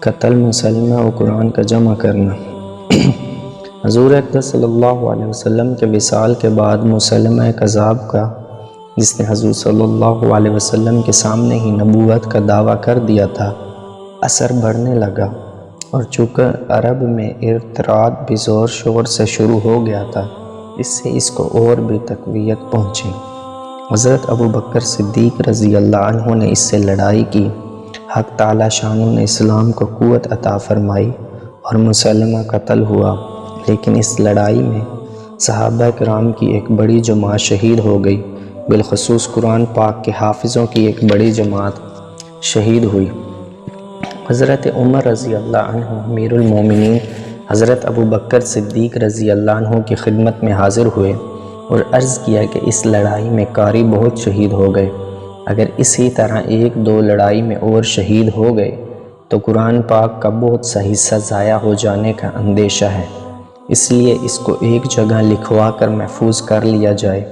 قتل مسلمہ و قرآن کا جمع کرنا۔ حضور اقدس صلی اللہ علیہ وسلم کے وصال کے بعد مسلمہ کذاب کا، جس نے حضور صلی اللہ علیہ وسلم کے سامنے ہی نبوت کا دعویٰ کر دیا تھا، اثر بڑھنے لگا، اور چونکہ عرب میں ارتداد بھی زور شور سے شروع ہو گیا تھا، اس سے اس کو اور بھی تقویت پہنچی۔ حضرت ابو بکر صدیق رضی اللہ عنہ نے اس سے لڑائی کی۔ حق تعالی شانہ نے اسلام کو قوت عطا فرمائی اور مسلمہ قتل ہوا، لیکن اس لڑائی میں صحابہ کرام کی ایک بڑی جماعت شہید ہو گئی، بالخصوص قرآن پاک کے حافظوں کی ایک بڑی جماعت شہید ہوئی۔ حضرت عمر رضی اللہ عنہ امیر المومنین حضرت ابو بکر صدیق رضی اللہ عنہ کی خدمت میں حاضر ہوئے اور عرض کیا کہ اس لڑائی میں قاری بہت شہید ہو گئے، اگر اسی طرح ایک دو لڑائی میں اور شہید ہو گئے تو قرآن پاک کا بہت سا حصہ ضائع ہو جانے کا اندیشہ ہے، اس لیے اس کو ایک جگہ لکھوا کر محفوظ کر لیا جائے۔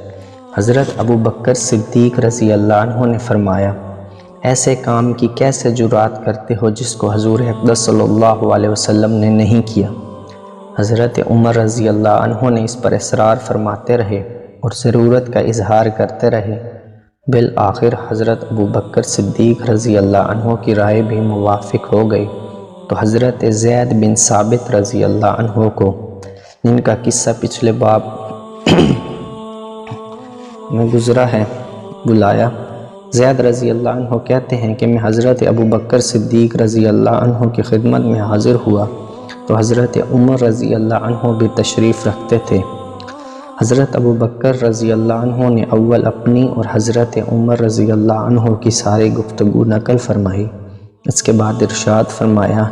حضرت ابو بکر صدیق رضی اللہ عنہ نے فرمایا، ایسے کام کی کیسے جرات کرتے ہو جس کو حضور اقدس صلی اللہ علیہ وسلم نے نہیں کیا۔ حضرت عمر رضی اللہ عنہ نے اس پر اصرار فرماتے رہے اور ضرورت کا اظہار کرتے رہے۔ بالآخر حضرت ابو بکر صدیق رضی اللہ عنہ کی رائے بھی موافق ہو گئی، تو حضرت زید بن ثابت رضی اللہ عنہ کو، جن کا قصہ پچھلے باب میں گزرا ہے، بلایا۔ زید رضی اللہ عنہ کہتے ہیں کہ میں حضرت ابو بکر صدیق رضی اللہ عنہ کی خدمت میں حاضر ہوا تو حضرت عمر رضی اللہ عنہ بھی تشریف رکھتے تھے۔ حضرت ابو بکر رضی اللہ عنہ نے اول اپنی اور حضرت عمر رضی اللہ عنہ کی ساری گفتگو نقل فرمائی۔ اس کے بعد ارشاد فرمایا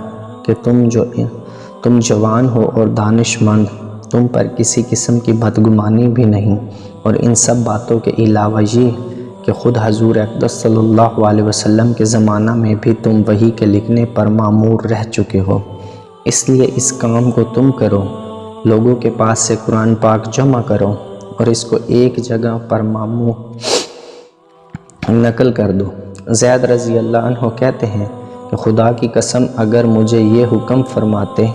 کہ تم جوان ہو اور دانش مند، تم پر کسی قسم کی بدگمانی بھی نہیں، اور ان سب باتوں کے علاوہ یہ کہ خود حضور اقدس صلی اللہ علیہ وسلم کے زمانہ میں بھی تم وحی کے لکھنے پر معمور رہ چکے ہو، اس لیے اس کام کو تم کرو، لوگوں کے پاس سے قرآن پاک جمع کرو اور اس کو ایک جگہ پر نقل کر دو۔ زید رضی اللہ عنہ کہتے ہیں کہ خدا کی قسم اگر مجھے یہ حکم فرماتے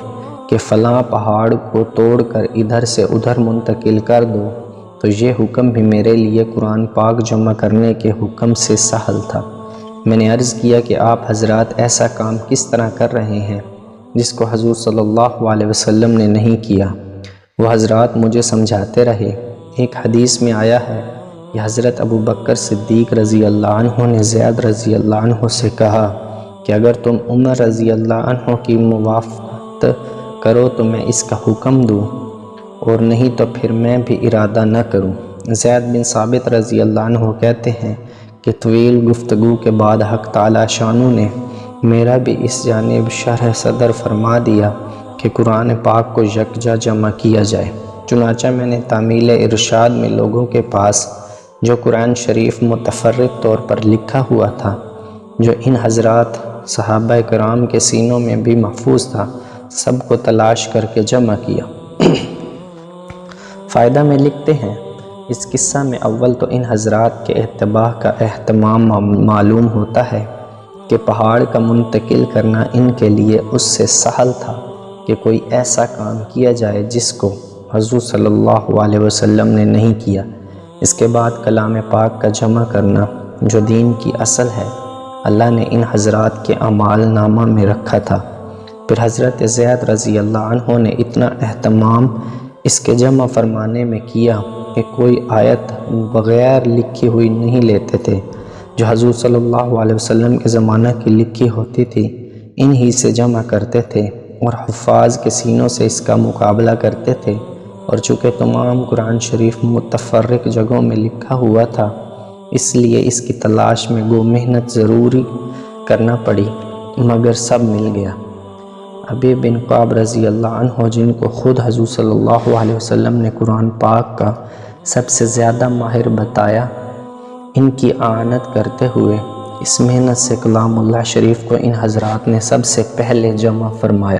کہ فلاں پہاڑ کو توڑ کر ادھر سے ادھر منتقل کر دو تو یہ حکم بھی میرے لیے قرآن پاک جمع کرنے کے حکم سے سہل تھا۔ میں نے عرض کیا کہ آپ حضرات ایسا کام کس طرح کر رہے ہیں جس کو حضور صلی اللہ علیہ وسلم نے نہیں کیا؟ وہ حضرات مجھے سمجھاتے رہے۔ ایک حدیث میں آیا ہے کہ حضرت ابو بکر صدیق رضی اللہ عنہ نے زید رضی اللہ عنہ سے کہا کہ اگر تم عمر رضی اللہ عنہ کی موافقت کرو تو میں اس کا حکم دوں، اور نہیں تو پھر میں بھی ارادہ نہ کروں۔ زید بن ثابت رضی اللہ عنہ کہتے ہیں کہ طویل گفتگو کے بعد حق تعالی شانہ نے میرا بھی اس جانب شرح صدر فرما دیا کہ قرآن پاک کو یکجا جمع کیا جائے۔ چنانچہ میں نے تعمیل ارشاد میں لوگوں کے پاس جو قرآن شریف متفرق طور پر لکھا ہوا تھا، جو ان حضرات صحابہ کرام کے سینوں میں بھی محفوظ تھا، سب کو تلاش کر کے جمع کیا۔ فائدہ میں لکھتے ہیں، اس قصہ میں اول تو ان حضرات کے اتباع کا اہتمام معلوم ہوتا ہے کہ پہاڑ کا منتقل کرنا ان کے لیے اس سے سہل تھا کہ کوئی ایسا کام کیا جائے جس کو حضور صلی اللہ علیہ وسلم نے نہیں کیا۔ اس کے بعد کلام پاک کا جمع کرنا جو دین کی اصل ہے، اللہ نے ان حضرات کے اعمال نامہ میں رکھا تھا۔ پھر حضرت زید رضی اللہ عنہ نے اتنا اہتمام اس کے جمع فرمانے میں کیا کہ کوئی آیت بغیر لکھی ہوئی نہیں لیتے تھے، جو حضور صلی اللہ علیہ وسلم کے زمانہ کی لکھی ہوتی تھی انہی سے جمع کرتے تھے، اور حفاظ کے سینوں سے اس کا مقابلہ کرتے تھے۔ اور چونکہ تمام قرآن شریف متفرق جگہوں میں لکھا ہوا تھا، اس لیے اس کی تلاش میں گو محنت ضروری کرنا پڑی، مگر سب مل گیا۔ ابی بن قعب رضی اللہ عنہ، جن کو خود حضور صلی اللہ علیہ وسلم نے قرآن پاک کا سب سے زیادہ ماہر بتایا، ان کی اعانت کرتے ہوئے اس محنت سے کلام اللہ شریف کو ان حضرات نے سب سے پہلے جمع فرمایا۔